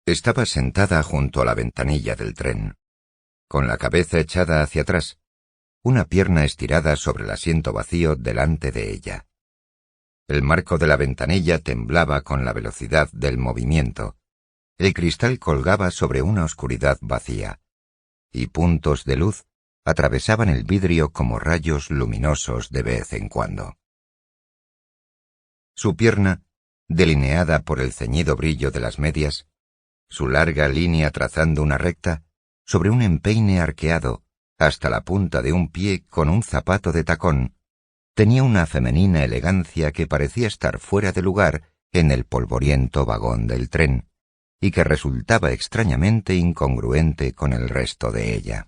Estaba sentada junto a la ventanilla del tren, con la cabeza echada hacia atrás, una pierna estirada sobre el asiento vacío delante de ella. El marco de la ventanilla temblaba con la velocidad del movimiento. El cristal colgaba sobre una oscuridad vacía, y puntos de luz atravesaban el vidrio como rayos luminosos de vez en cuando. Su pierna, delineada por el ceñido brillo de las medias, su larga línea trazando una recta, sobre un empeine arqueado, hasta la punta de un pie con un zapato de tacón, tenía una femenina elegancia que parecía estar fuera de lugar en el polvoriento vagón del tren, y que resultaba extrañamente incongruente con el resto de ella.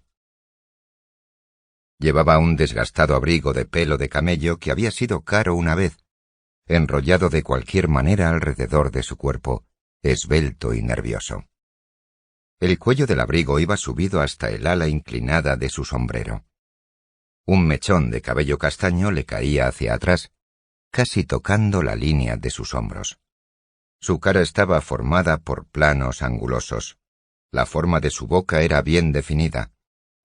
Llevaba un desgastado abrigo de pelo de camello que había sido caro una vez, enrollado de cualquier manera alrededor de su cuerpo, esbelto y nervioso. El cuello del abrigo iba subido hasta el ala inclinada de su sombrero. Un mechón de cabello castaño le caía hacia atrás, casi tocando la línea de sus hombros. Su cara estaba formada por planos angulosos. La forma de su boca era bien definida,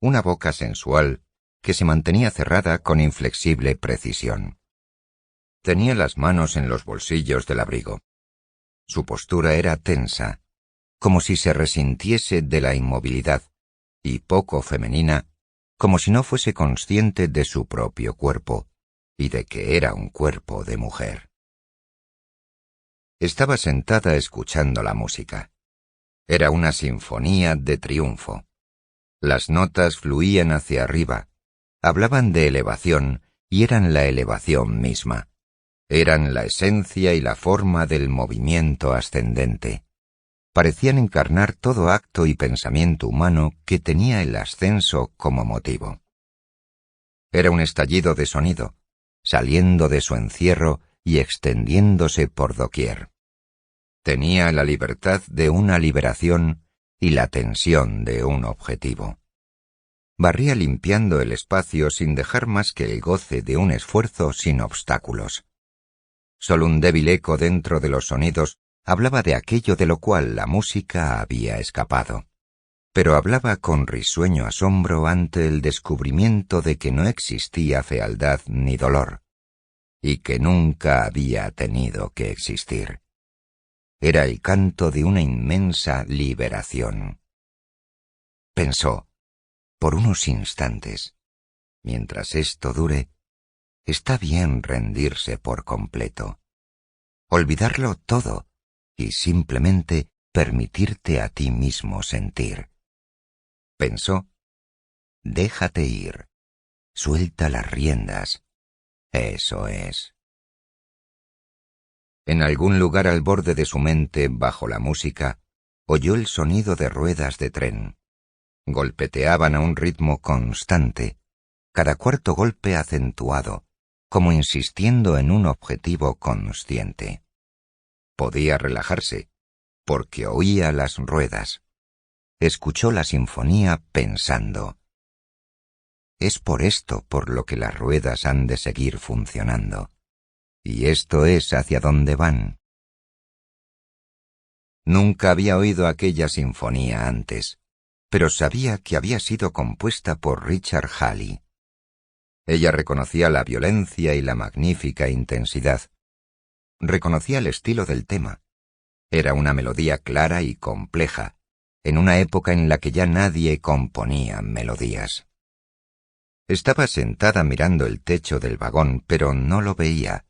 una boca sensual que se mantenía cerrada con inflexible precisión. Tenía las manos en los bolsillos del abrigo. Su postura era tensa, como si se resintiese de la inmovilidad, y poco femenina, como si no fuese consciente de su propio cuerpo, y de que era un cuerpo de mujer. Estaba sentada escuchando la música. Era una sinfonía de triunfo. Las notas fluían hacia arriba, hablaban de elevación y eran la elevación misma. Eran la esencia y la forma del movimiento ascendente. Parecían encarnar todo acto y pensamiento humano que tenía el ascenso como motivo. Era un estallido de sonido, saliendo de su encierro y extendiéndose por doquier. Tenía la libertad de una liberación y la tensión de un objetivo. Barría limpiando el espacio sin dejar más que el goce de un esfuerzo sin obstáculos. Solo un débil eco dentro de los sonidos hablaba de aquello de lo cual la música había escapado, pero hablaba con risueño asombro ante el descubrimiento de que no existía fealdad ni dolor, y que nunca había tenido que existir. Era el canto de una inmensa liberación. Pensó, por unos instantes, mientras esto dure, está bien rendirse por completo, olvidarlo todo y simplemente permitirte a ti mismo sentir. Pensó, déjate ir, suelta las riendas, eso es. En algún lugar al borde de su mente, bajo la música, oyó el sonido de ruedas de tren. Golpeteaban a un ritmo constante, cada cuarto golpe acentuado, como insistiendo en un objetivo consciente. Podía relajarse, porque oía las ruedas. Escuchó la sinfonía pensando. Es por esto por lo que las ruedas han de seguir funcionando. Y esto es hacia dónde van. Nunca había oído aquella sinfonía antes, pero sabía que había sido compuesta por Richard Halley. Ella reconocía la violencia y la magnífica intensidad. Reconocía el estilo del tema. Era una melodía clara y compleja, en una época en la que ya nadie componía melodías. Estaba sentada mirando el techo del vagón, pero no lo veía,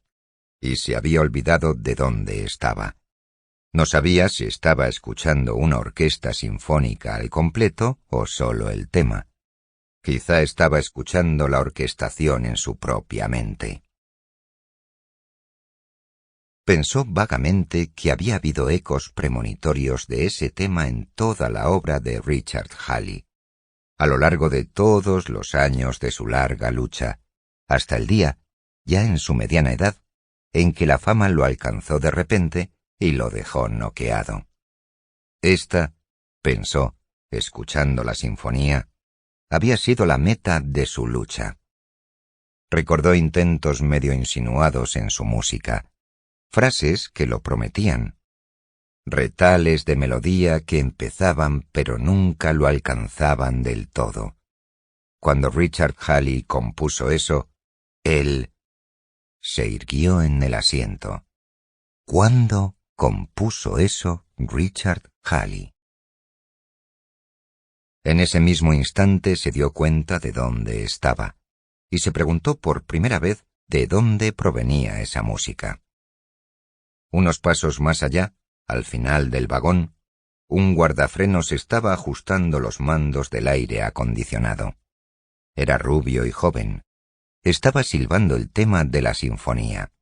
y se había olvidado de dónde estaba. No sabía si estaba escuchando una orquesta sinfónica al completo o solo el tema. Quizá estaba escuchando la orquestación en su propia mente. Pensó vagamente que había habido ecos premonitorios de ese tema en toda la obra de Richard Halley, a lo largo de todos los años de su larga lucha, hasta el día, ya en su mediana edad, en que la fama lo alcanzó de repente y lo dejó noqueado. Esta, pensó, escuchando la sinfonía, había sido la meta de su lucha. Recordó intentos medio insinuados en su música, frases que lo prometían. retales de melodía que empezaban pero nunca lo alcanzaban del todo. Cuando Richard Halley compuso eso, él se irguió en el asiento. ¿Cuándo compuso eso Richard Halley? En ese mismo instante se dio cuenta de dónde estaba, y se preguntó por primera vez de dónde provenía esa música. Unos pasos más allá, al final del vagón, un guardafrenos estaba ajustando los mandos del aire acondicionado. Era rubio y joven. Estaba silbando el tema de la sinfonía.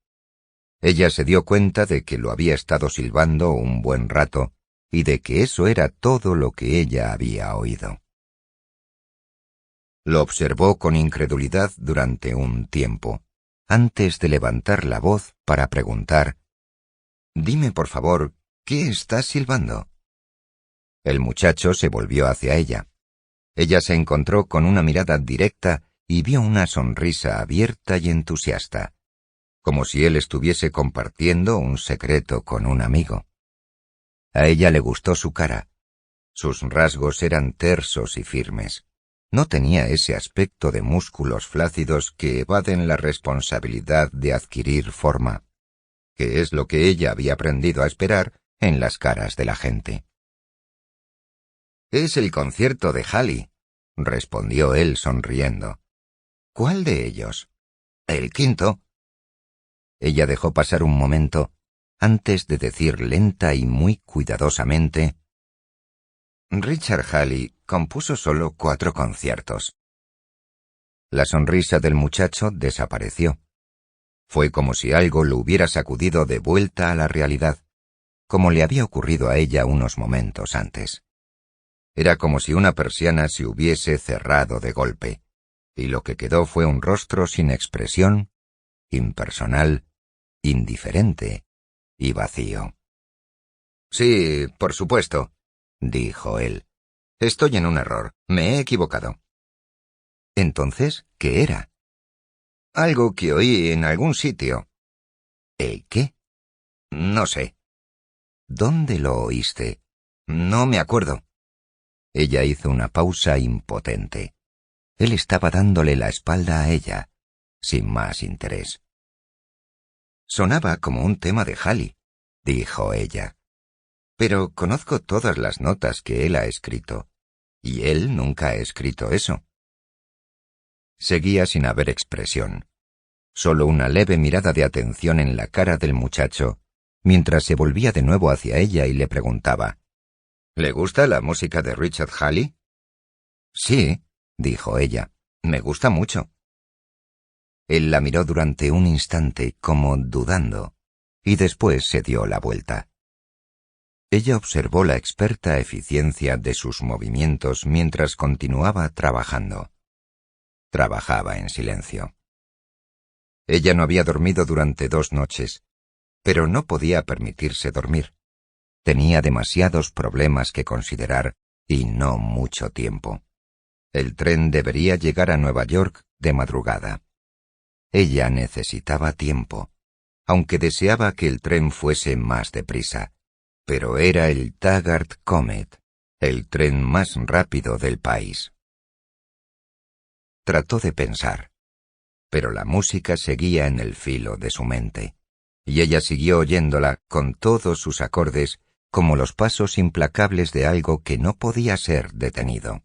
Ella se dio cuenta de que lo había estado silbando un buen rato y de que eso era todo lo que ella había oído. Lo observó con incredulidad durante un tiempo, antes de levantar la voz para preguntar: «Dime, por favor, ¿qué estás silbando?». El muchacho se volvió hacia ella. Ella se encontró con una mirada directa y vio una sonrisa abierta y entusiasta, como si él estuviese compartiendo un secreto con un amigo. A ella le gustó su cara. Sus rasgos eran tersos y firmes. No tenía ese aspecto de músculos flácidos que evaden la responsabilidad de adquirir forma, que es lo que ella había aprendido a esperar en las caras de la gente. «Es el concierto de Halley», respondió él sonriendo. «¿Cuál de ellos?» «El quinto». Ella dejó pasar un momento antes de decir lenta y muy cuidadosamente: «Richard Halley compuso solo 4 conciertos». La sonrisa del muchacho desapareció. Fue como si algo lo hubiera sacudido de vuelta a la realidad, como le había ocurrido a ella unos momentos antes. Era como si una persiana se hubiese cerrado de golpe, y lo que quedó fue un rostro sin expresión, impersonal, indiferente y vacío. «Sí, por supuesto», dijo él. «Estoy en un error. Me he equivocado». «¿Entonces qué era?» «Algo que oí en algún sitio». «¿El qué?» «No sé». «¿Dónde lo oíste?» «No me acuerdo». Ella hizo una pausa impotente. Él estaba dándole la espalda a ella, sin más interés. «Sonaba como un tema de Halley», dijo ella. «Pero conozco todas las notas que él ha escrito, y él nunca ha escrito eso». Seguía sin haber expresión, solo una leve mirada de atención en la cara del muchacho, mientras se volvía de nuevo hacia ella y le preguntaba: «¿Le gusta la música de Richard Halley?» «Sí», dijo ella, «me gusta mucho». Él la miró durante un instante como dudando, y después se dio la vuelta. Ella observó la experta eficiencia de sus movimientos mientras continuaba trabajando. Trabajaba en silencio. Ella no había dormido durante 2 noches, pero no podía permitirse dormir. Tenía demasiados problemas que considerar y no mucho tiempo. El tren debería llegar a Nueva York de madrugada. Ella necesitaba tiempo, aunque deseaba que el tren fuese más deprisa, pero era el Taggart Comet, el tren más rápido del país. Trató de pensar, pero la música seguía en el filo de su mente, y ella siguió oyéndola con todos sus acordes como los pasos implacables de algo que no podía ser detenido.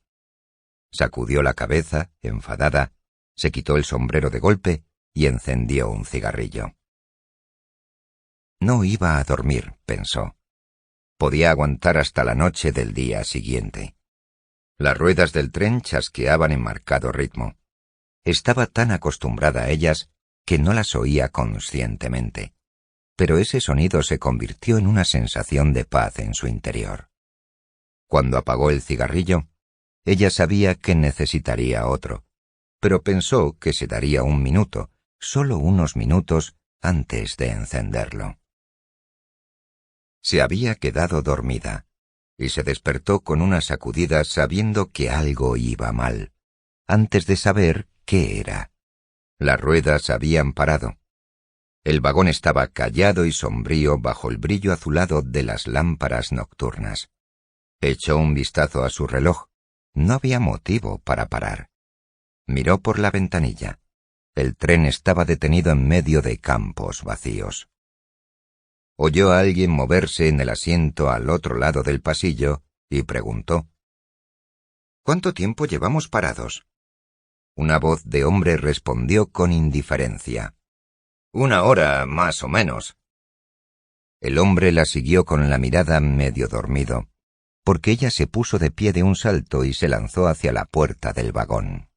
Sacudió la cabeza, enfadada, se quitó el sombrero de golpe y encendió un cigarrillo. No iba a dormir, pensó. Podía aguantar hasta la noche del día siguiente. Las ruedas del tren chasqueaban en marcado ritmo. Estaba tan acostumbrada a ellas que no las oía conscientemente, pero ese sonido se convirtió en una sensación de paz en su interior. Cuando apagó el cigarrillo, ella sabía que necesitaría otro, pero pensó que se daría un minuto, solo unos minutos, antes de encenderlo. Se había quedado dormida, y se despertó con una sacudida sabiendo que algo iba mal, antes de saber qué era. Las ruedas habían parado. El vagón estaba callado y sombrío bajo el brillo azulado de las lámparas nocturnas. Echó un vistazo a su reloj. No había motivo para parar. Miró por la ventanilla. El tren estaba detenido en medio de campos vacíos. Oyó a alguien moverse en el asiento al otro lado del pasillo y preguntó: ¿Cuánto tiempo llevamos parados? Una voz de hombre respondió con indiferencia: 1 hora, más o menos. El hombre la siguió con la mirada medio dormido, porque ella se puso de pie de un salto y se lanzó hacia la puerta del vagón.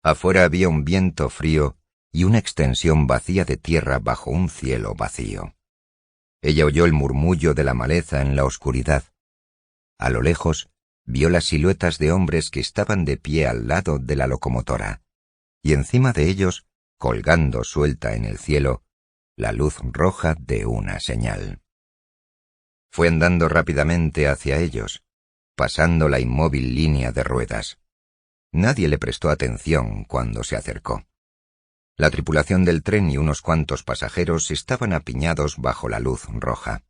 Afuera había un viento frío y una extensión vacía de tierra bajo un cielo vacío. Ella oyó el murmullo de la maleza en la oscuridad. A lo lejos, vio las siluetas de hombres que estaban de pie al lado de la locomotora, y encima de ellos, colgando suelta en el cielo, la luz roja de una señal. Fue andando rápidamente hacia ellos, pasando la inmóvil línea de ruedas. Nadie le prestó atención cuando se acercó. La tripulación del tren y unos cuantos pasajeros estaban apiñados bajo la luz roja.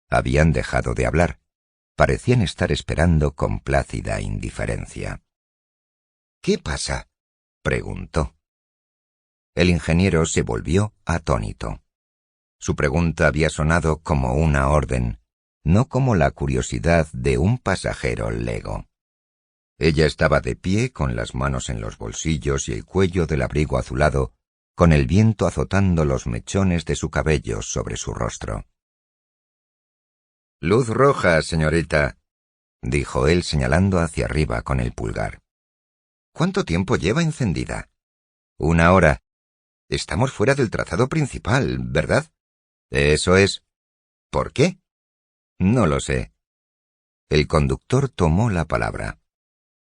Habían dejado de hablar. Parecían estar esperando con plácida indiferencia. —¿Qué pasa? —preguntó. El ingeniero se volvió atónito. Su pregunta había sonado como una orden, no como la curiosidad de un pasajero lego. Ella estaba de pie con las manos en los bolsillos y el cuello del abrigo azulado, con el viento azotando los mechones de su cabello sobre su rostro. —Luz roja, señorita —dijo él señalando hacia arriba con el pulgar. —¿Cuánto tiempo lleva encendida? 1 hora. Estamos fuera del trazado principal, ¿verdad? Eso es. ¿Por qué? No lo sé. El conductor tomó la palabra.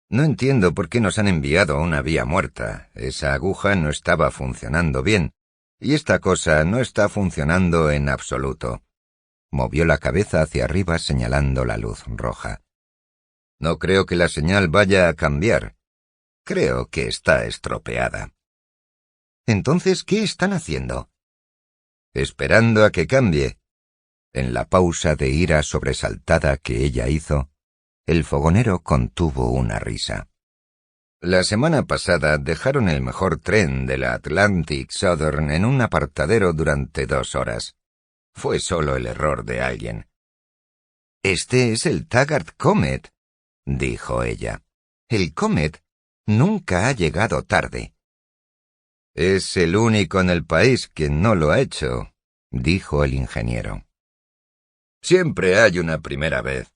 No entiendo por qué nos han enviado a una vía muerta. Esa aguja no estaba funcionando bien, y esta cosa no está funcionando en absoluto. Movió la cabeza hacia arriba señalando la luz roja. No creo que la señal vaya a cambiar. Creo que está estropeada. Entonces, ¿qué están haciendo? Esperando a que cambie. En la pausa de ira sobresaltada que ella hizo, el fogonero contuvo una risa. La semana pasada dejaron el mejor tren de la Atlantic Southern en un apartadero durante 2 horas. Fue solo el error de alguien. Este es el Taggart Comet, dijo ella. El Comet nunca ha llegado tarde. Es el único en el país que no lo ha hecho, dijo el ingeniero. Siempre hay una primera vez,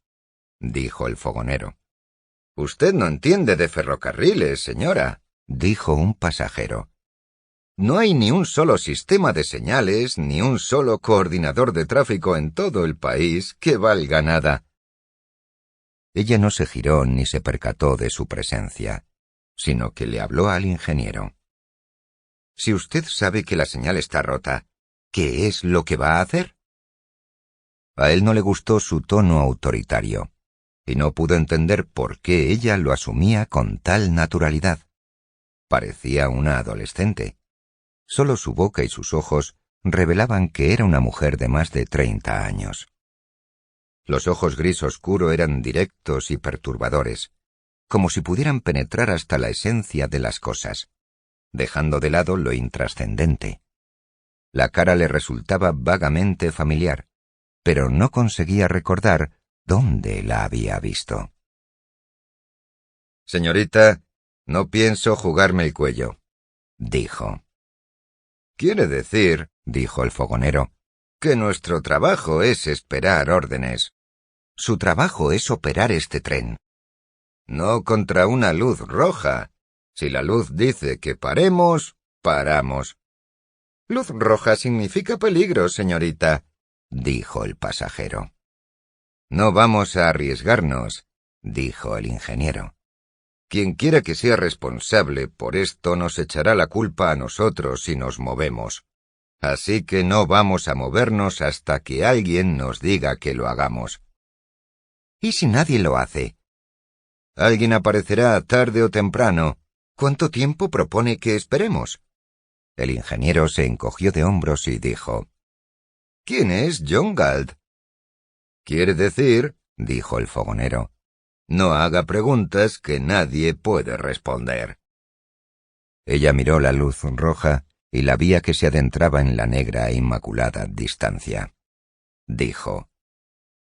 dijo el fogonero. Usted no entiende de ferrocarriles, señora, dijo un pasajero. No hay ni un solo sistema de señales, ni un solo coordinador de tráfico en todo el país que valga nada. Ella no se giró ni se percató de su presencia, sino que le habló al ingeniero. Si usted sabe que la señal está rota, ¿qué es lo que va a hacer? A él no le gustó su tono autoritario, y no pudo entender por qué ella lo asumía con tal naturalidad. Parecía una adolescente. Solo su boca y sus ojos revelaban que era una mujer de más de 30 años. Los ojos gris oscuro eran directos y perturbadores, como si pudieran penetrar hasta la esencia de las cosas, dejando de lado lo intrascendente. La cara le resultaba vagamente familiar, pero no conseguía recordar dónde la había visto. Señorita, no pienso jugarme el cuello, dijo. Quiere decir, dijo el fogonero, que nuestro trabajo es esperar órdenes. Su trabajo es operar este tren. No contra una luz roja. Si la luz dice que paremos, paramos. Luz roja significa peligro, señorita, dijo el pasajero. No vamos a arriesgarnos, dijo el ingeniero. Quien quiera que sea responsable por esto nos echará la culpa a nosotros si nos movemos. Así que no vamos a movernos hasta que alguien nos diga que lo hagamos. ¿Y si nadie lo hace? Alguien aparecerá tarde o temprano. ¿Cuánto tiempo propone que esperemos? El ingeniero se encogió de hombros y dijo: «¿Quién es John Galt?» «Quiere decir», dijo el fogonero, «no haga preguntas que nadie puede responder». Ella miró la luz roja y la vía que se adentraba en la negra e inmaculada distancia. Dijo: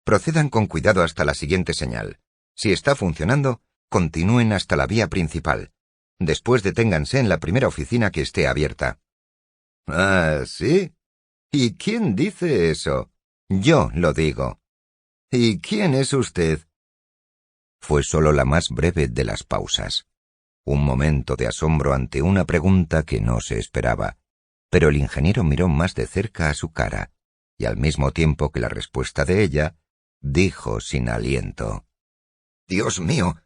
«Procedan con cuidado hasta la siguiente señal. Si está funcionando, continúen hasta la vía principal. Después deténganse en la primera oficina que esté abierta». «Ah, ¿sí? ¿Y quién dice eso?» «Yo lo digo». «¿Y quién es usted?» Fue solo la más breve de las pausas. Un momento de asombro ante una pregunta que no se esperaba, pero el ingeniero miró más de cerca a su cara, y al mismo tiempo que la respuesta de ella, dijo sin aliento: «¡Dios mío!».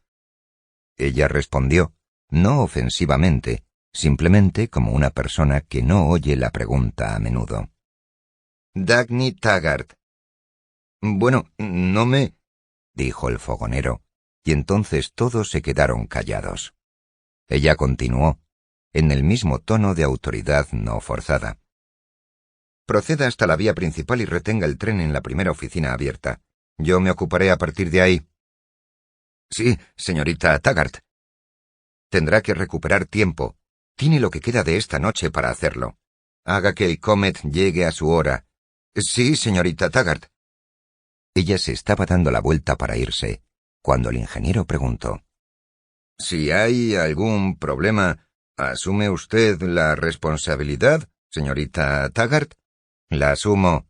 Ella respondió, no ofensivamente, simplemente como una persona que no oye la pregunta a menudo: «Dagny Taggart». «Bueno, no me…», dijo el fogonero, y entonces todos se quedaron callados. Ella continuó, en el mismo tono de autoridad no forzada: «Proceda hasta la vía principal y retenga el tren en la primera oficina abierta. Yo me ocuparé a partir de ahí». «Sí, señorita Taggart». «Tendrá que recuperar tiempo. Tiene lo que queda de esta noche para hacerlo. Haga que el Comet llegue a su hora». «Sí, señorita Taggart». Ella se estaba dando la vuelta para irse, cuando el ingeniero preguntó: «Si hay algún problema, ¿asume usted la responsabilidad, señorita Taggart?» «La asumo».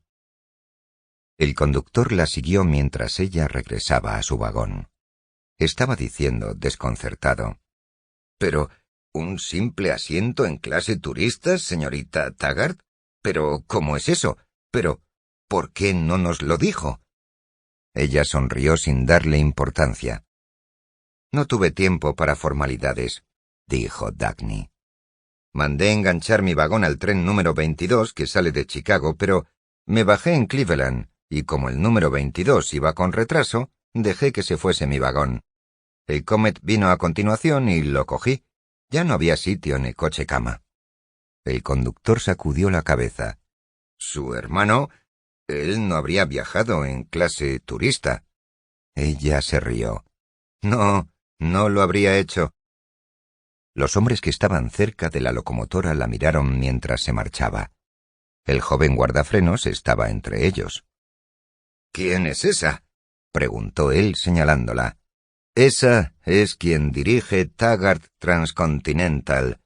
El conductor la siguió mientras ella regresaba a su vagón. Estaba diciendo, desconcertado: «¿Pero un simple asiento en clase turistas, señorita Taggart? ¿Pero cómo es eso? ¿Pero por qué no nos lo dijo?» Ella sonrió sin darle importancia. «No tuve tiempo para formalidades», dijo Dagny. «Mandé enganchar mi vagón al tren número 22 que sale de Chicago, pero me bajé en Cleveland, y como el número 22 iba con retraso, dejé que se fuese mi vagón. El Comet vino a continuación y lo cogí. Ya no había sitio en el coche-cama». El conductor sacudió la cabeza. «¿Su hermano? Él no habría viajado en clase turista». Ella se rió. No lo habría hecho». Los hombres que estaban cerca de la locomotora la miraron mientras se marchaba. El joven guardafrenos estaba entre ellos. «¿Quién es esa?», preguntó él señalándola. «Esa es quien dirige Taggart Transcontinental»,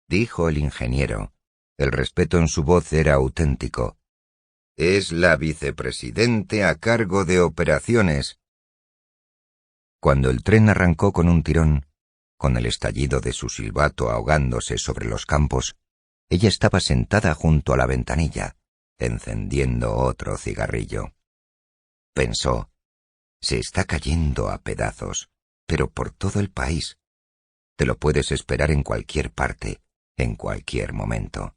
dijo el ingeniero. El respeto en su voz era auténtico. «Es la vicepresidente a cargo de operaciones». Cuando el tren arrancó con un tirón, con el estallido de su silbato ahogándose sobre los campos, ella estaba sentada junto a la ventanilla, encendiendo otro cigarrillo. Pensó: «Se está cayendo a pedazos, pero por todo el país. Te lo puedes esperar en cualquier parte, en cualquier momento».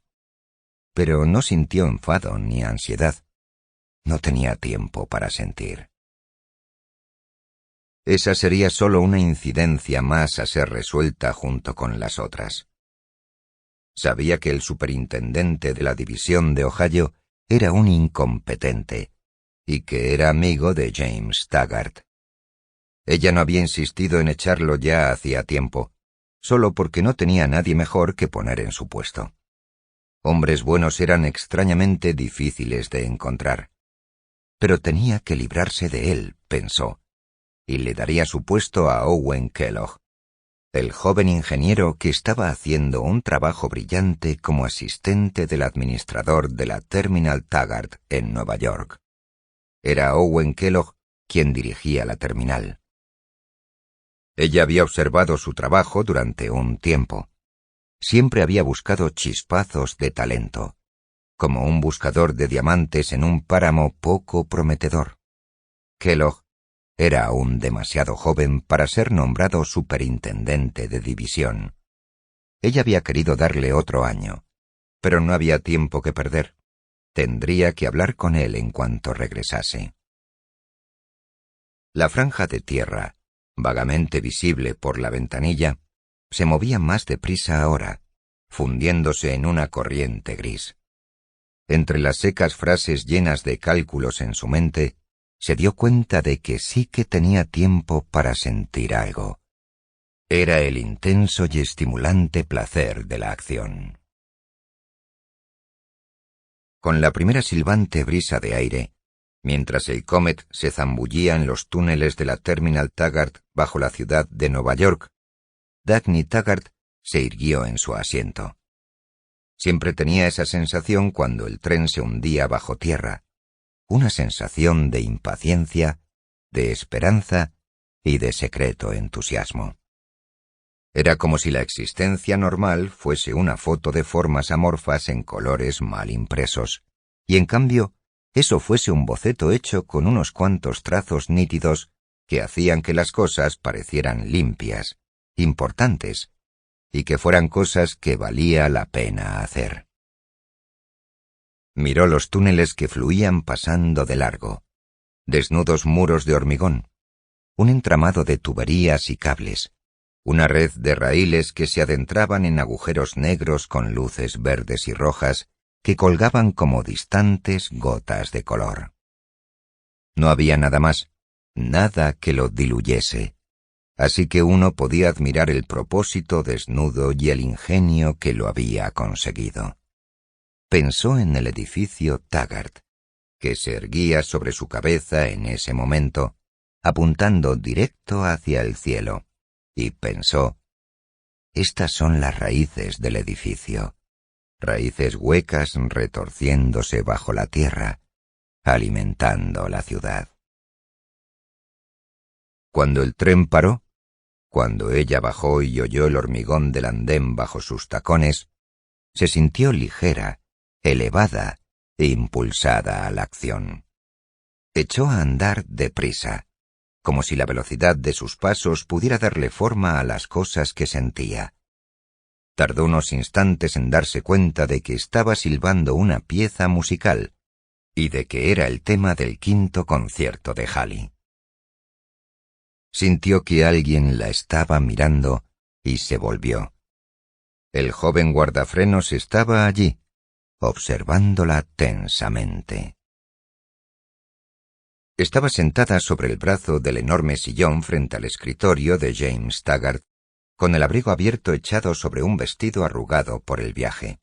Pero no sintió enfado ni ansiedad. No tenía tiempo para sentir. Esa sería solo una incidencia más a ser resuelta junto con las otras. Sabía que el superintendente de la división de Ohio era un incompetente, y que era amigo de James Taggart. Ella no había insistido en echarlo ya hacía tiempo, solo porque no tenía a nadie mejor que poner en su puesto. Hombres buenos eran extrañamente difíciles de encontrar. Pero tenía que librarse de él, pensó, y le daría su puesto a Owen Kellogg, el joven ingeniero que estaba haciendo un trabajo brillante como asistente del administrador de la Terminal Taggart en Nueva York. Era Owen Kellogg quien dirigía la terminal. Ella había observado su trabajo durante un tiempo. Siempre había buscado chispazos de talento, como un buscador de diamantes en un páramo poco prometedor. Kellogg era aún demasiado joven para ser nombrado superintendente de división. Ella había querido darle otro año, pero no había tiempo que perder. Tendría que hablar con él en cuanto regresase. La franja de tierra, vagamente visible por la ventanilla, se movía más deprisa ahora, fundiéndose en una corriente gris. Entre las secas frases llenas de cálculos en su mente, se dio cuenta de que sí que tenía tiempo para sentir algo. Era el intenso y estimulante placer de la acción. Con la primera silbante brisa de aire, mientras el Comet se zambullía en los túneles de la Terminal Taggart bajo la ciudad de Nueva York, Dagny Taggart se irguió en su asiento. Siempre tenía esa sensación cuando el tren se hundía bajo tierra, una sensación de impaciencia, de esperanza y de secreto entusiasmo. Era como si la existencia normal fuese una foto de formas amorfas en colores mal impresos, y en cambio eso fuese un boceto hecho con unos cuantos trazos nítidos que hacían que las cosas parecieran limpias, importantes, y que fueran cosas que valía la pena hacer. Miró los túneles que fluían pasando de largo, desnudos muros de hormigón, un entramado de tuberías y cables, una red de raíles que se adentraban en agujeros negros con luces verdes y rojas que colgaban como distantes gotas de color. No había nada más, nada que lo diluyese, así que uno podía admirar el propósito desnudo y el ingenio que lo había conseguido. Pensó en el edificio Taggart, que se erguía sobre su cabeza en ese momento, apuntando directo hacia el cielo, y pensó: estas son las raíces del edificio, raíces huecas retorciéndose bajo la tierra, alimentando la ciudad. Cuando el tren paró, cuando ella bajó y oyó el hormigón del andén bajo sus tacones, se sintió ligera, elevada e impulsada a la acción. Echó a andar deprisa, como si la velocidad de sus pasos pudiera darle forma a las cosas que sentía. Tardó unos instantes en darse cuenta de que estaba silbando una pieza musical y de que era el tema del quinto concierto de Halley. Sintió que alguien la estaba mirando y se volvió. El joven guardafrenos estaba allí, observándola tensamente. Estaba sentada sobre el brazo del enorme sillón frente al escritorio de James Taggart, con el abrigo abierto echado sobre un vestido arrugado por el viaje.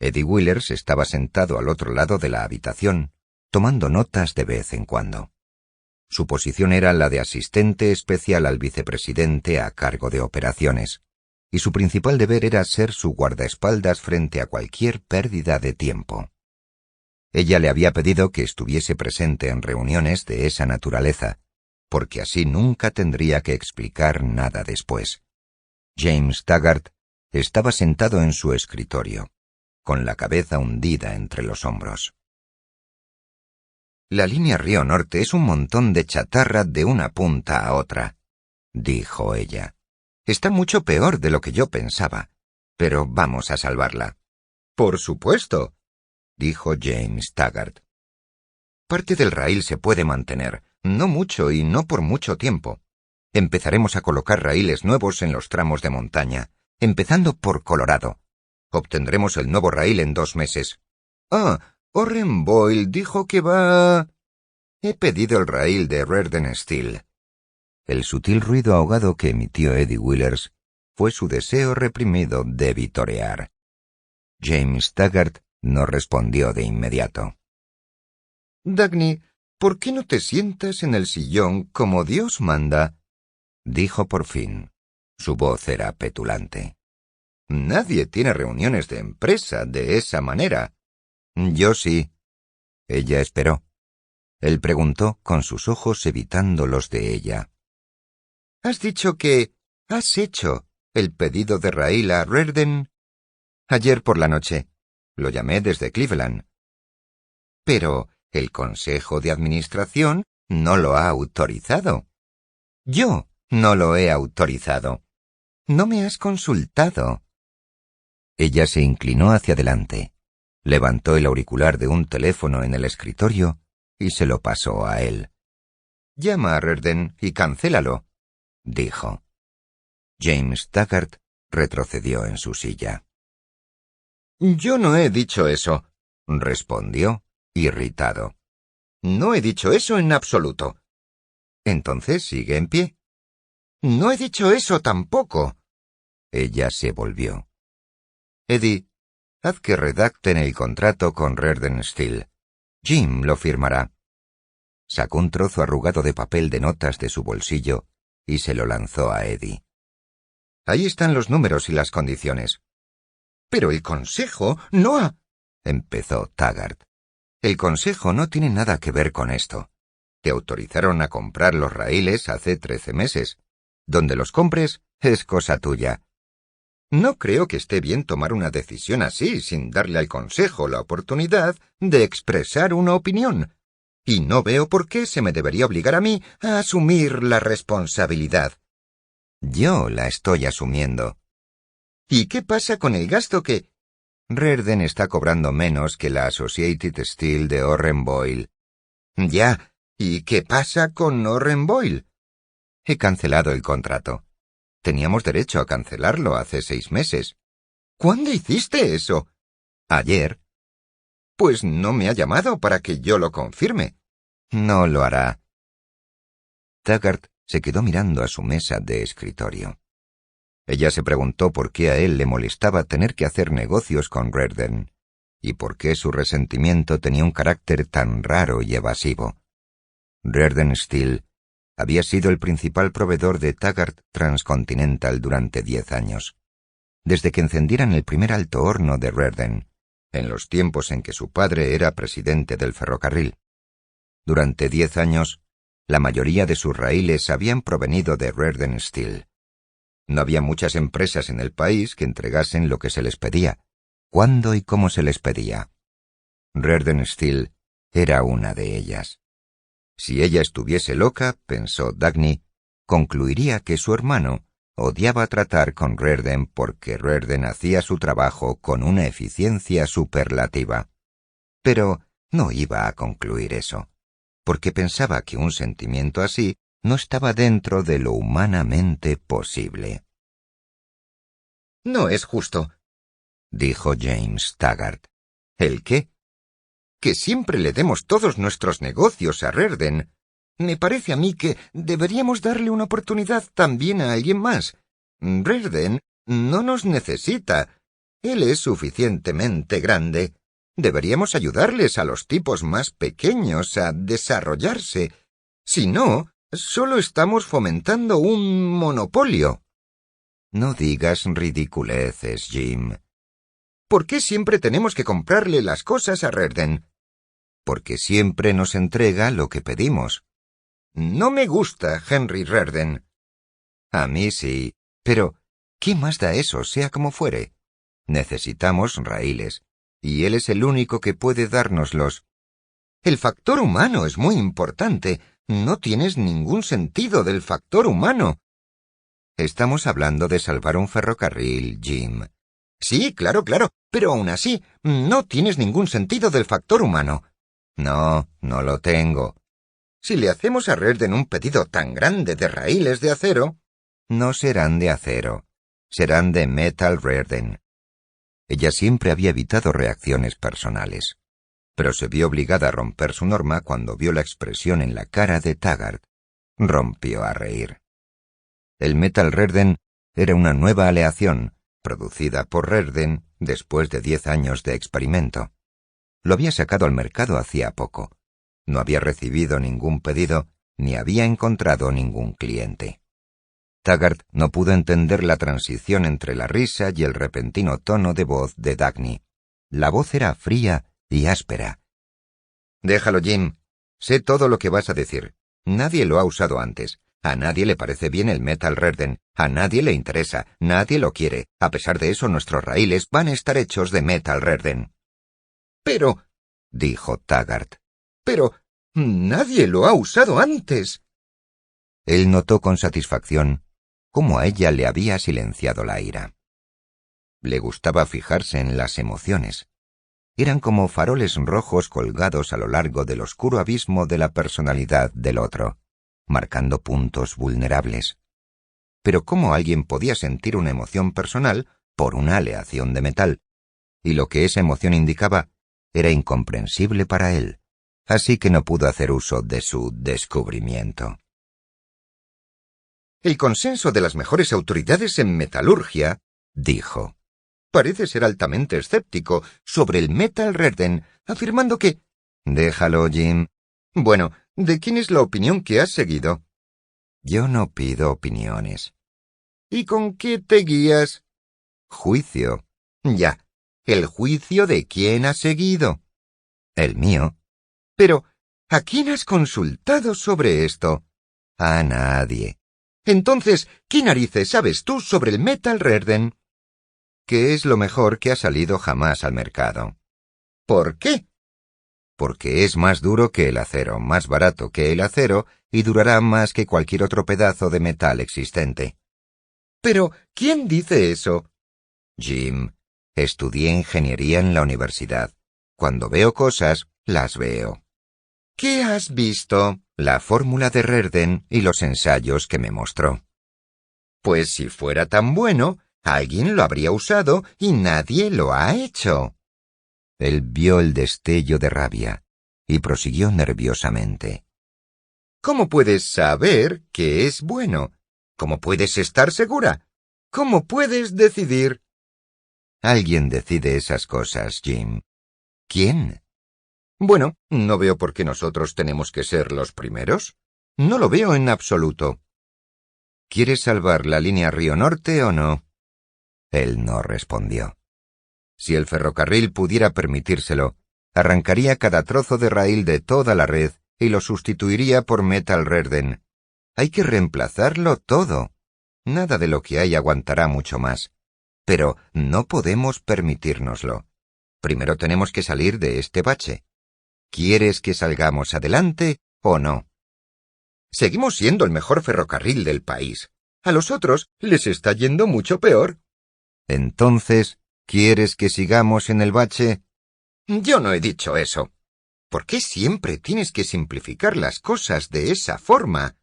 Eddie Willers estaba sentado al otro lado de la habitación, tomando notas de vez en cuando. Su posición era la de asistente especial al vicepresidente a cargo de operaciones, y su principal deber era ser su guardaespaldas frente a cualquier pérdida de tiempo. Ella le había pedido que estuviese presente en reuniones de esa naturaleza, porque así nunca tendría que explicar nada después. James Taggart estaba sentado en su escritorio, con la cabeza hundida entre los hombros. «La línea Río Norte es un montón de chatarra de una punta a otra», dijo ella. «Está mucho peor de lo que yo pensaba, pero vamos a salvarla». «Por supuesto», dijo James Taggart. «Parte del raíl se puede mantener, no mucho y no por mucho tiempo. Empezaremos a colocar raíles nuevos en los tramos de montaña, empezando por Colorado. Obtendremos el nuevo raíl en 2 meses. Ah, Orren Boyle dijo que va... He pedido el raíl de Reardon Steel». El sutil ruido ahogado que emitió Eddie Willers fue su deseo reprimido de vitorear. James Taggart no respondió de inmediato. «Dagny, ¿por qué no te sientas en el sillón como Dios manda?», dijo por fin. Su voz era petulante. «Nadie tiene reuniones de empresa de esa manera». «Yo sí». Ella esperó. Él preguntó con sus ojos evitando los de ella. «¿Has dicho que has hecho el pedido de raíl a Reardon?» «Ayer por la noche. Lo llamé desde Cleveland». «Pero el Consejo de Administración no lo ha autorizado». «Yo no lo he autorizado. No me has consultado». Ella se inclinó hacia adelante, levantó el auricular de un teléfono en el escritorio y se lo pasó a él. «Llama a Reardon y cancélalo», dijo. James Taggart retrocedió en su silla. Yo no he dicho eso, respondió, irritado. No he dicho eso en absoluto. Entonces sigue en pie. No he dicho eso tampoco. Ella se volvió. Eddie, haz que redacten el contrato con Rearden Steel. Jim lo firmará. Sacó un trozo arrugado de papel de notas de su bolsillo y se lo lanzó a Eddie. Ahí están los números y las condiciones. Pero el consejo no ha... empezó Taggart. El consejo no tiene nada que ver con esto. Te autorizaron a comprar los raíles hace 13 meses. Donde los compres es cosa tuya. No creo que esté bien tomar una decisión así sin darle al consejo la oportunidad de expresar una opinión. Y no veo por qué se me debería obligar a mí a asumir la responsabilidad. Yo la estoy asumiendo. ¿Y qué pasa con el gasto que...? Rearden está cobrando menos que la Associated Steel de Orren Boyle. Ya, ¿y qué pasa con Orren Boyle? He cancelado el contrato. Teníamos derecho a cancelarlo hace 6 meses. ¿Cuándo hiciste eso? Ayer. Pues no me ha llamado para que yo lo confirme. No lo hará. Taggart se quedó mirando a su mesa de escritorio. Ella se preguntó por qué a él le molestaba tener que hacer negocios con Rearden, y por qué su resentimiento tenía un carácter tan raro y evasivo. Rearden Steel había sido el principal proveedor de Taggart Transcontinental durante 10 años, desde que encendieran el primer alto horno de Rearden, en los tiempos en que su padre era presidente del ferrocarril. Durante 10 años, la mayoría de sus raíles habían provenido de Rearden Steel. No había muchas empresas en el país que entregasen lo que se les pedía, cuándo y cómo se les pedía. Rearden Steel era una de ellas. Si ella estuviese loca, pensó Dagny, concluiría que su hermano odiaba tratar con Rearden porque Rearden hacía su trabajo con una eficiencia superlativa. Pero no iba a concluir eso, porque pensaba que un sentimiento así no estaba dentro de lo humanamente posible. No es justo, dijo James Taggart. ¿El qué? Que siempre le demos todos nuestros negocios a Rearden. Me parece a mí que deberíamos darle una oportunidad también a alguien más. Rearden no nos necesita. Él es suficientemente grande. Deberíamos ayudarles a los tipos más pequeños a desarrollarse. Si no, solo estamos fomentando un monopolio. No digas ridiculeces, Jim. ¿Por qué siempre tenemos que comprarle las cosas a Rearden? Porque siempre nos entrega lo que pedimos. No me gusta Henry Rearden. A mí sí, pero ¿qué más da eso, sea como fuere? Necesitamos raíles, y él es el único que puede dárnoslos. El factor humano es muy importante. No tienes ningún sentido del factor humano. Estamos hablando de salvar un ferrocarril, Jim. Sí, claro, pero aún así, no tienes ningún sentido del factor humano. No, no lo tengo. Si le hacemos a Rearden un pedido tan grande de raíles de acero... No serán de acero, serán de Metal Rearden. Ella siempre había evitado reacciones personales, pero se vio obligada a romper su norma cuando vio la expresión en la cara de Taggart. Rompió a reír. El Metal Rearden era una nueva aleación, producida por Rearden después de 10 años de experimento. Lo había sacado al mercado hacía poco. No había recibido ningún pedido, ni había encontrado ningún cliente. Taggart no pudo entender la transición entre la risa y el repentino tono de voz de Dagny. La voz era fría y áspera. Déjalo, Jim. Sé todo lo que vas a decir. Nadie lo ha usado antes. A nadie le parece bien el Metal Rearden. A nadie le interesa. Nadie lo quiere. A pesar de eso, nuestros raíles van a estar hechos de Metal Rearden. Pero, dijo Taggart, pero nadie lo ha usado antes. Él notó con satisfacción cómo a ella le había silenciado la ira. Le gustaba fijarse en las emociones. Eran como faroles rojos colgados a lo largo del oscuro abismo de la personalidad del otro, marcando puntos vulnerables. Pero ¿cómo alguien podía sentir una emoción personal por una aleación de metal? y lo que esa emoción indicaba era incomprensible para él, así que no pudo hacer uso de su descubrimiento. El consenso de las mejores autoridades en metalurgia, dijo, parece ser altamente escéptico sobre el metal rerden, afirmando que... Déjalo, Jim. Bueno, ¿de quién es la opinión que has seguido? Yo no pido opiniones. ¿Y con qué te guías? Juicio. Ya. ¿El juicio de quién has seguido? El mío. Pero, ¿a quién has consultado sobre esto? A nadie. Entonces, ¿qué narices sabes tú sobre el metal rerden? Que es lo mejor que ha salido jamás al mercado. ¿Por qué? Porque es más duro que el acero, más barato que el acero y durará más que cualquier otro pedazo de metal existente. Pero, ¿quién dice eso? Jim, estudié ingeniería en la universidad. Cuando veo cosas, las veo. ¿Qué has visto? La fórmula de Rerden y los ensayos que me mostró. Pues si fuera tan bueno, alguien lo habría usado y nadie lo ha hecho. Él vio el destello de rabia y prosiguió nerviosamente. ¿Cómo puedes saber que es bueno? ¿Cómo puedes estar segura? ¿Cómo puedes decidir? Alguien decide esas cosas, Jim. ¿Quién? Bueno, no veo por qué nosotros tenemos que ser los primeros. No lo veo en absoluto. ¿Quieres salvar la línea Río Norte o no? Él no respondió. Si el ferrocarril pudiera permitírselo, arrancaría cada trozo de raíl de toda la red y lo sustituiría por metal rerden. Hay que reemplazarlo todo. Nada de lo que hay aguantará mucho más. Pero no podemos permitírnoslo. Primero tenemos que salir de este bache. ¿Quieres que salgamos adelante o no? Seguimos siendo el mejor ferrocarril del país. A los otros les está yendo mucho peor. Entonces, ¿quieres que sigamos en el bache? Yo no he dicho eso. ¿Por qué siempre tienes que simplificar las cosas de esa forma?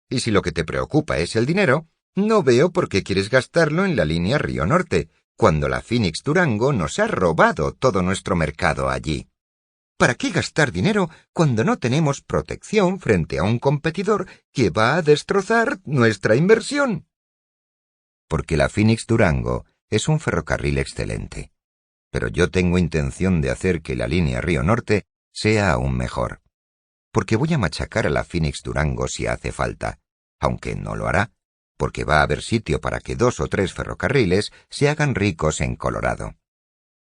Y si lo que te preocupa es el dinero, no veo por qué quieres gastarlo en la línea Río Norte, cuando la Phoenix Durango nos ha robado todo nuestro mercado allí. ¿Para qué gastar dinero cuando no tenemos protección frente a un competidor que va a destrozar nuestra inversión? Porque la Phoenix Durango es un ferrocarril excelente. Pero yo tengo intención de hacer que la línea Río Norte sea aún mejor. Porque voy a machacar a la Phoenix Durango si hace falta, aunque no lo hará, porque va a haber sitio para que 2 o 3 ferrocarriles se hagan ricos en Colorado.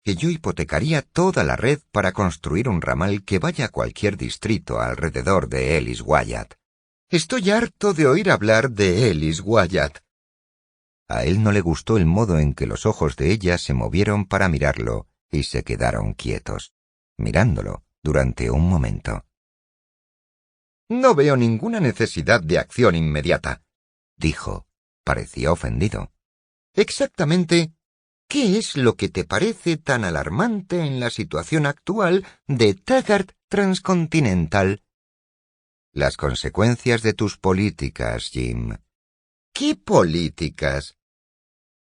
Que yo hipotecaría toda la red para construir un ramal que vaya a cualquier distrito alrededor de Ellis Wyatt. Estoy harto de oír hablar de Ellis Wyatt. A él no le gustó el modo en que los ojos de ella se movieron para mirarlo y se quedaron quietos, mirándolo durante un momento. No veo ninguna necesidad de acción inmediata, dijo. Parecía ofendido. Exactamente. ¿Qué es lo que te parece tan alarmante en la situación actual de Taggart Transcontinental? Las consecuencias de tus políticas, Jim. ¿Qué políticas?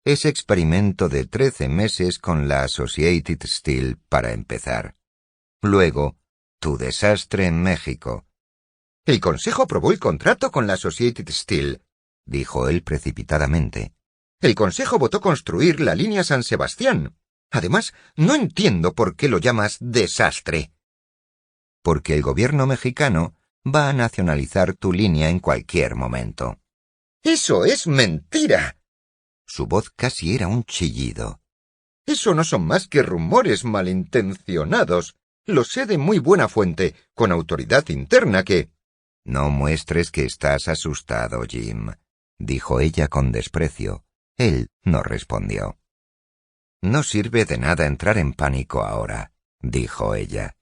Ese experimento de 13 meses con la Associated Steel para empezar. Luego, tu desastre en México. El Consejo aprobó el contrato con la Associated Steel, dijo él precipitadamente. El Consejo votó construir la línea San Sebastián. Además, no entiendo por qué lo llamas desastre. Porque el gobierno mexicano va a nacionalizar tu línea en cualquier momento. ¡Eso es mentira! Su voz casi era un chillido. Eso no son más que rumores malintencionados. Lo sé de muy buena fuente, con autoridad interna que... No muestres que estás asustado, Jim, dijo ella con desprecio. Él no respondió. No sirve de nada entrar en pánico ahora, dijo ella.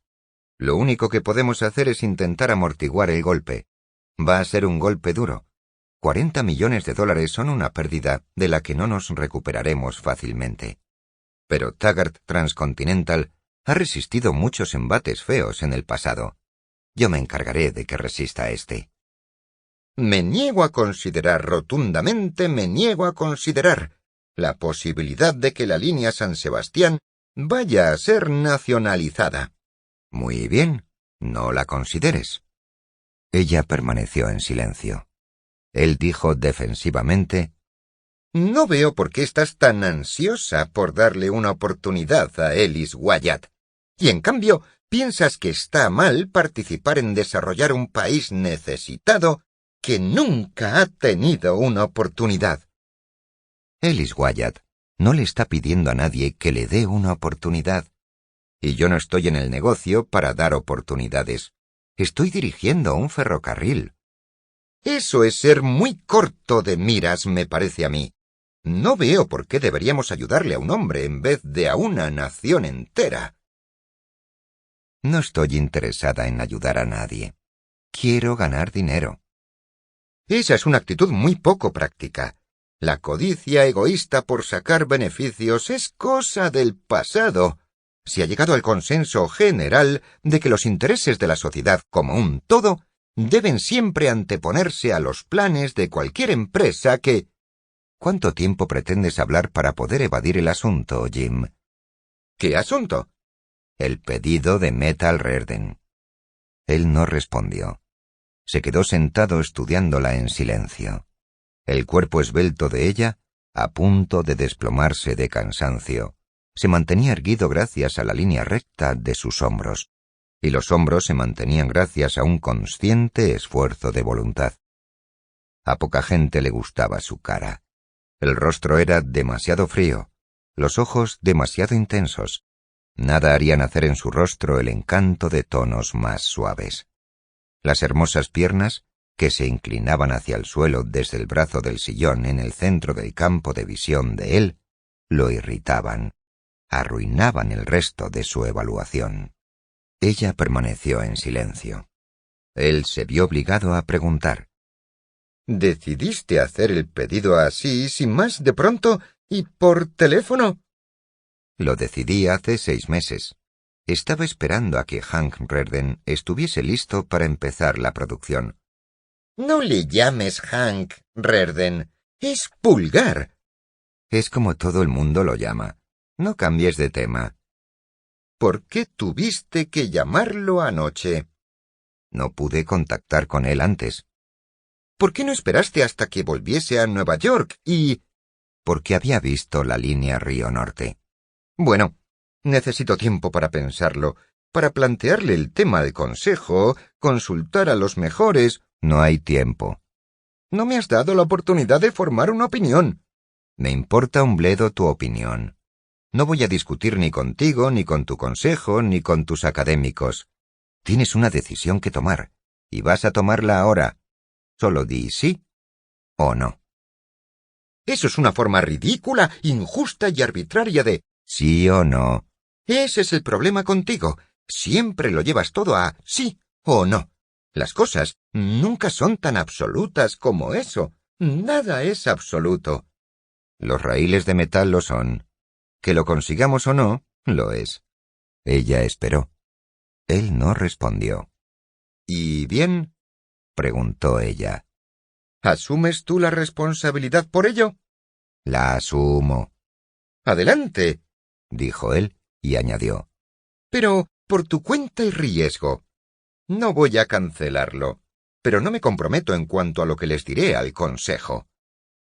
Lo único que podemos hacer es intentar amortiguar el golpe. Va a ser un golpe duro. $40 millones son una pérdida de la que no nos recuperaremos fácilmente. Pero Taggart Transcontinental ha resistido muchos embates feos en el pasado. Yo me encargaré de que resista este. Me niego a considerar, rotundamente me niego a considerar la posibilidad de que la línea San Sebastián vaya a ser nacionalizada. Muy bien, no la consideres. Ella permaneció en silencio. Él dijo defensivamente: No veo por qué estás tan ansiosa por darle una oportunidad a Ellis Wyatt. Y en cambio, piensas que está mal participar en desarrollar un país necesitado que nunca ha tenido una oportunidad. Ellis Wyatt no le está pidiendo a nadie que le dé una oportunidad. Y yo no estoy en el negocio para dar oportunidades. Estoy dirigiendo un ferrocarril. Eso es ser muy corto de miras, me parece a mí. No veo por qué deberíamos ayudarle a un hombre en vez de a una nación entera. No estoy interesada en ayudar a nadie. Quiero ganar dinero. Esa es una actitud muy poco práctica. La codicia egoísta por sacar beneficios es cosa del pasado. Se ha llegado al consenso general de que los intereses de la sociedad como un todo deben siempre anteponerse a los planes de cualquier empresa que... ¿Cuánto tiempo pretendes hablar para poder evadir el asunto, Jim? ¿Qué asunto? El pedido de Metal Reardon. Él no respondió. Se quedó sentado estudiándola en silencio. El cuerpo esbelto de ella, a punto de desplomarse de cansancio, se mantenía erguido gracias a la línea recta de sus hombros, y los hombros se mantenían gracias a un consciente esfuerzo de voluntad. A poca gente le gustaba su cara. El rostro era demasiado frío, los ojos demasiado intensos. Nada haría nacer en su rostro el encanto de tonos más suaves. Las hermosas piernas, que se inclinaban hacia el suelo desde el brazo del sillón en el centro del campo de visión de él, lo irritaban, arruinaban el resto de su evaluación. Ella permaneció en silencio. Él se vio obligado a preguntar: ¿Decidiste hacer el pedido así, sin más, de pronto, y por teléfono? Lo decidí hace 6 meses. Estaba esperando a que Hank Reardon estuviese listo para empezar la producción. No le llames Hank Reardon. Es Pulgar. Es como todo el mundo lo llama. No cambies de tema. ¿Por qué tuviste que llamarlo anoche? No pude contactar con él antes. ¿Por qué no esperaste hasta que volviese a Nueva York y...? Porque había visto la línea Río Norte. Bueno, necesito tiempo para pensarlo, para plantearle el tema al consejo, consultar a los mejores... No hay tiempo. No me has dado la oportunidad de formar una opinión. Me importa un bledo tu opinión. No voy a discutir ni contigo, ni con tu consejo, ni con tus académicos. Tienes una decisión que tomar, y vas a tomarla ahora. Solo di sí o no. Eso es una forma ridícula, injusta y arbitraria de... ¿Sí o no? Ese es el problema contigo. Siempre lo llevas todo a sí o no. Las cosas nunca son tan absolutas como eso. Nada es absoluto. Los raíles de metal lo son. Que lo consigamos o no, lo es. Ella esperó. Él no respondió. ¿Y bien? Preguntó ella. ¿Asumes tú la responsabilidad por ello? La asumo. Adelante, dijo él, y añadió. Pero por tu cuenta y riesgo. No voy a cancelarlo, pero no me comprometo en cuanto a lo que les diré al consejo.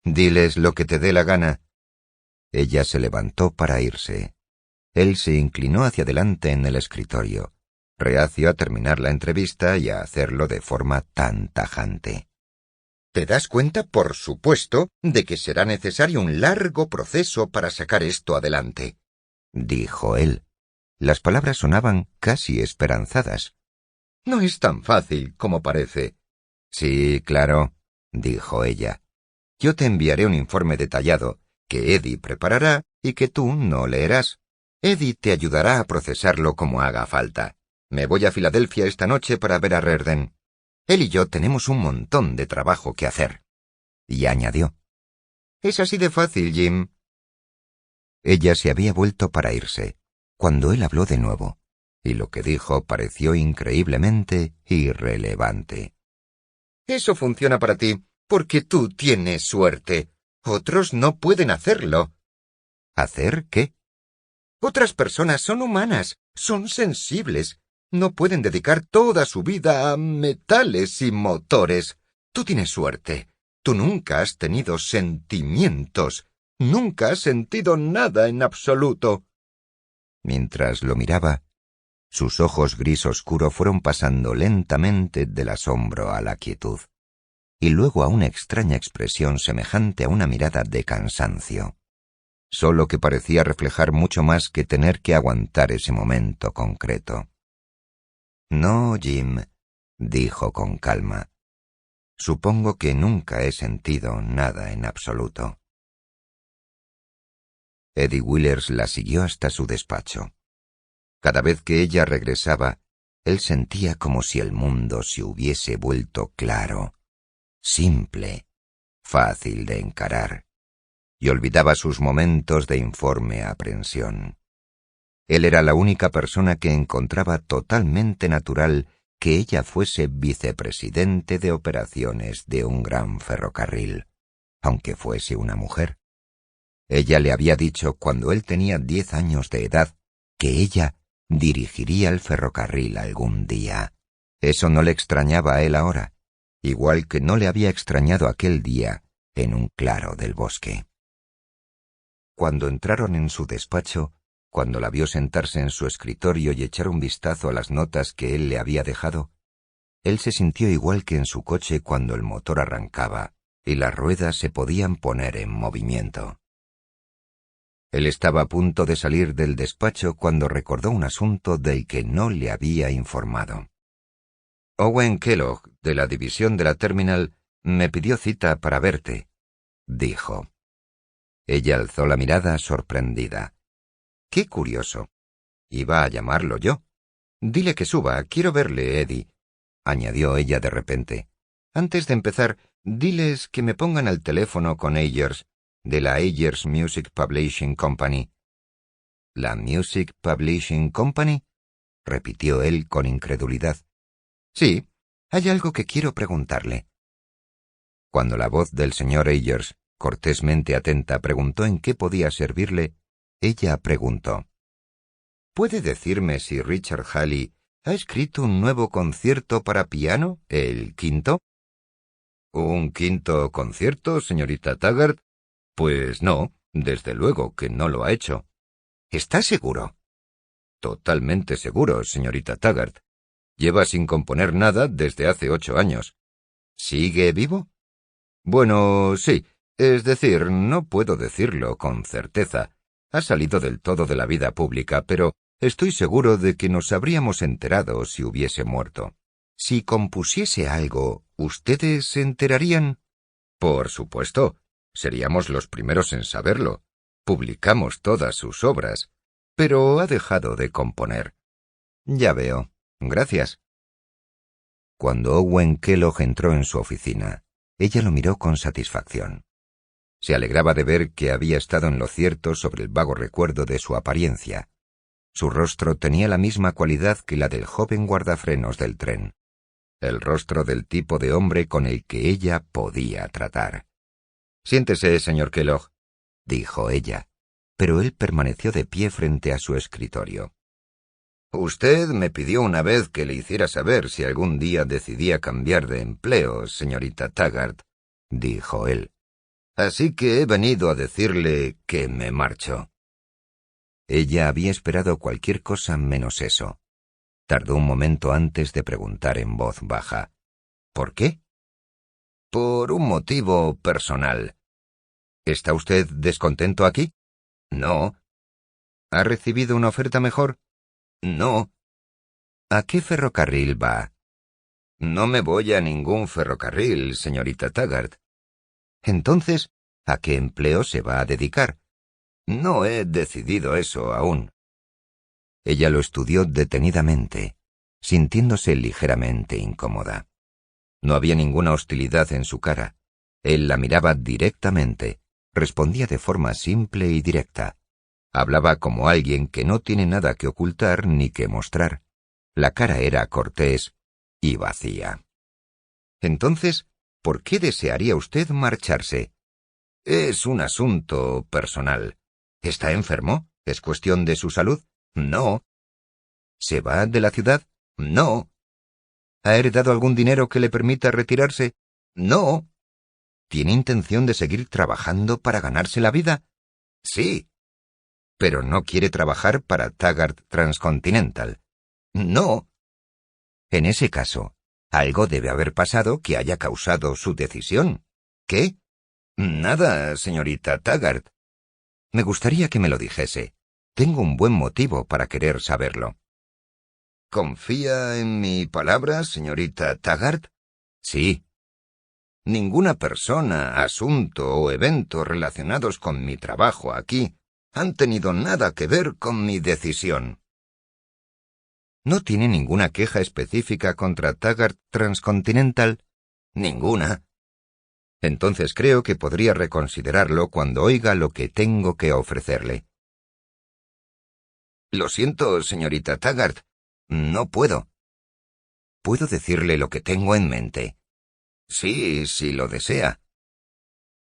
Diles lo que te dé la gana. Ella se levantó para irse. Él se inclinó hacia adelante en el escritorio, reacio a terminar la entrevista y a hacerlo de forma tan tajante. Te das cuenta, por supuesto, de que será necesario un largo proceso para sacar esto adelante, dijo él. Las palabras sonaban casi esperanzadas. No es tan fácil como parece. Sí, claro, dijo ella. Yo te enviaré un informe detallado, que Eddie preparará y que tú no leerás. Eddie te ayudará a procesarlo como haga falta. Me voy a Filadelfia esta noche para ver a Reardon. Él y yo tenemos un montón de trabajo que hacer. Y añadió. Es así de fácil, Jim. Ella se había vuelto para irse, cuando él habló de nuevo, y lo que dijo pareció increíblemente irrelevante. Eso funciona para ti, porque tú tienes suerte. Otros no pueden hacerlo. ¿Hacer qué? Otras personas son humanas, son sensibles. No pueden dedicar toda su vida a metales y motores. Tú tienes suerte. Tú nunca has tenido sentimientos. Nunca has sentido nada en absoluto. Mientras lo miraba, sus ojos gris oscuro fueron pasando lentamente del asombro a la quietud, y luego a una extraña expresión semejante a una mirada de cansancio, solo que parecía reflejar mucho más que tener que aguantar ese momento concreto. «No, Jim», dijo con calma. «Supongo que nunca he sentido nada en absoluto». Eddie Willers la siguió hasta su despacho. Cada vez que ella regresaba, él sentía como si el mundo se hubiese vuelto claro, simple, fácil de encarar, y olvidaba sus momentos de informe aprensión. Él era la única persona que encontraba totalmente natural que ella fuese vicepresidente de operaciones de un gran ferrocarril, aunque fuese una mujer. Ella le había dicho cuando él tenía 10 años de edad que ella dirigiría el ferrocarril algún día. Eso no le extrañaba a él ahora, igual que no le había extrañado aquel día en un claro del bosque. Cuando entraron en su despacho, cuando la vio sentarse en su escritorio y echar un vistazo a las notas que él le había dejado, él se sintió igual que en su coche cuando el motor arrancaba y las ruedas se podían poner en movimiento. Él estaba a punto de salir del despacho cuando recordó un asunto del que no le había informado. «Owen Kellogg, de la división de la Terminal, me pidió cita para verte», dijo. Ella alzó la mirada sorprendida. «Qué curioso. Iba a llamarlo yo. Dile que suba, quiero verle, Eddie», añadió ella de repente. «Antes de empezar, diles que me pongan al teléfono con Ayers, de la Ayers Music Publishing Company». «¿La Music Publishing Company?», repitió él con incredulidad. «Sí, hay algo que quiero preguntarle». Cuando la voz del señor Ayers, cortésmente atenta, preguntó en qué podía servirle, ella preguntó: «¿Puede decirme si Richard Halley ha escrito un nuevo concierto para piano, el quinto?» «¿Un quinto concierto, señorita Taggart? Pues no, desde luego que no lo ha hecho». «¿Está seguro?» «Totalmente seguro, señorita Taggart. Lleva sin componer nada desde hace 8 años. ¿Sigue vivo?» «Bueno, sí. Es decir, no puedo decirlo con certeza. Ha salido del todo de la vida pública, pero estoy seguro de que nos habríamos enterado si hubiese muerto. Si compusiese algo, ¿ustedes se enterarían?» «Por supuesto. Seríamos los primeros en saberlo. Publicamos todas sus obras. Pero ha dejado de componer». «Ya veo. Gracias». Cuando Owen Kellogg entró en su oficina, ella lo miró con satisfacción. Se alegraba de ver que había estado en lo cierto sobre el vago recuerdo de su apariencia. Su rostro tenía la misma cualidad que la del joven guardafrenos del tren. El rostro del tipo de hombre con el que ella podía tratar. «Siéntese, señor Kellogg», dijo ella, pero él permaneció de pie frente a su escritorio. «Usted me pidió una vez que le hiciera saber si algún día decidía cambiar de empleo, señorita Taggart», dijo él. «Así que he venido a decirle que me marcho». Ella había esperado cualquier cosa menos eso. Tardó un momento antes de preguntar en voz baja: «¿Por qué?» «Por un motivo personal». «¿Está usted descontento aquí?» «No». «¿Ha recibido una oferta mejor?» «No». «¿A qué ferrocarril va?» «No me voy a ningún ferrocarril, señorita Taggart». «Entonces, ¿a qué empleo se va a dedicar?» «No he decidido eso aún». Ella lo estudió detenidamente, sintiéndose ligeramente incómoda. No había ninguna hostilidad en su cara. Él la miraba directamente, respondía de forma simple y directa. Hablaba como alguien que no tiene nada que ocultar ni que mostrar. La cara era cortés y vacía. «Entonces, ¿por qué desearía usted marcharse?» «Es un asunto personal». «¿Está enfermo?» ¿Es cuestión de su salud? No. ¿Se va de la ciudad? No. ¿Ha heredado algún dinero que le permita retirarse? No. ¿Tiene intención de seguir trabajando para ganarse la vida? Sí. ¿Pero no quiere trabajar para Taggart Transcontinental? No. En ese caso, algo debe haber pasado que haya causado su decisión. ¿Qué? Nada, señorita Taggart. Me gustaría que me lo dijese. Tengo un buen motivo para querer saberlo. ¿Confía en mi palabra, señorita Taggart? Sí. Ninguna persona, asunto o evento relacionados con mi trabajo aquí han tenido nada que ver con mi decisión. ¿No tiene ninguna queja específica contra Taggart Transcontinental? Ninguna. Entonces creo que podría reconsiderarlo cuando oiga lo que tengo que ofrecerle. Lo siento, señorita Taggart. No puedo. ¿Puedo decirle lo que tengo en mente? Sí, si lo desea.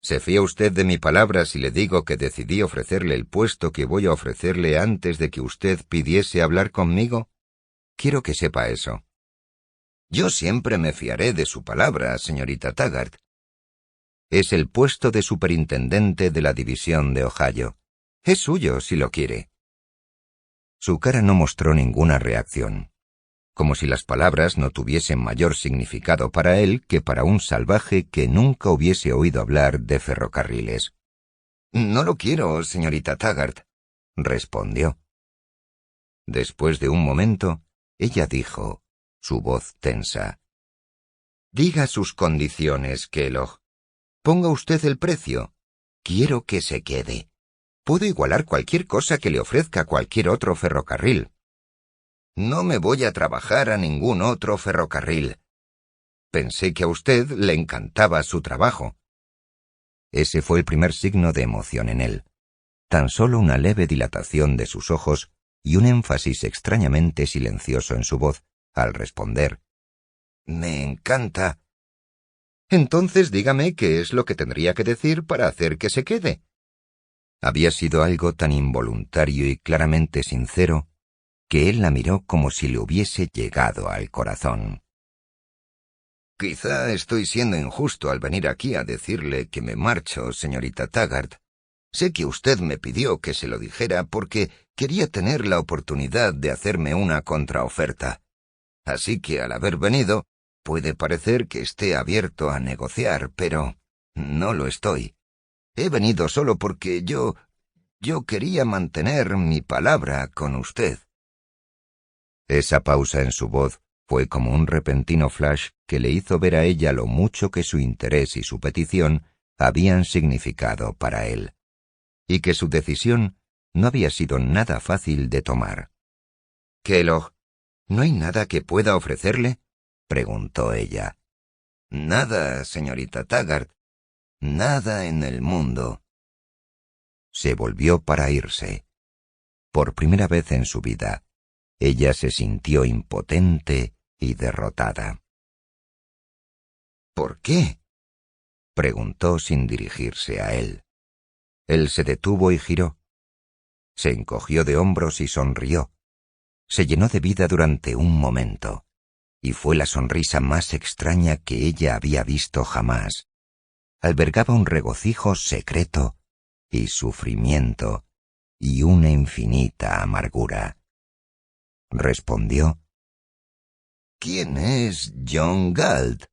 ¿Se fía usted de mi palabra si le digo que decidí ofrecerle el puesto que voy a ofrecerle antes de que usted pidiese hablar conmigo? Quiero que sepa eso. Yo siempre me fiaré de su palabra, señorita Taggart. Es el puesto de superintendente de la división de Ohio. Es suyo si lo quiere. Su cara no mostró ninguna reacción, como si las palabras no tuviesen mayor significado para él que para un salvaje que nunca hubiese oído hablar de ferrocarriles. No lo quiero, señorita Taggart, respondió. Después de un momento, ella dijo, su voz tensa. Diga sus condiciones, Kellogg. Ponga usted el precio. Quiero que se quede. Puedo igualar cualquier cosa que le ofrezca cualquier otro ferrocarril. No me voy a trabajar a ningún otro ferrocarril. Pensé que a usted le encantaba su trabajo. Ese fue el primer signo de emoción en él. Tan solo una leve dilatación de sus ojos y un énfasis extrañamente silencioso en su voz, al responder. Me encanta. Entonces dígame qué es lo que tendría que decir para hacer que se quede. Había sido algo tan involuntario y claramente sincero que él la miró como si le hubiese llegado al corazón. Quizá estoy siendo injusto al venir aquí a decirle que me marcho, señorita Taggart. Sé que usted me pidió que se lo dijera porque quería tener la oportunidad de hacerme una contraoferta. Así que al haber venido, puede parecer que esté abierto a negociar, pero no lo estoy. He venido solo porque yo quería mantener mi palabra con usted. Esa pausa en su voz fue como un repentino flash que le hizo ver a ella lo mucho que su interés y su petición habían significado para él, y que su decisión no había sido nada fácil de tomar. Kellogg, ¿no hay nada que pueda ofrecerle?, preguntó ella. Nada, señorita Taggart. Nada en el mundo. Se volvió para irse. Por primera vez en su vida, ella se sintió impotente y derrotada. ¿Por qué?, preguntó sin dirigirse a él. Él se detuvo y giró. Se encogió de hombros y sonrió. Se llenó de vida durante un momento, y fue la sonrisa más extraña que ella había visto jamás. Albergaba un regocijo secreto y sufrimiento y una infinita amargura. Respondió: ¿Quién es John Galt?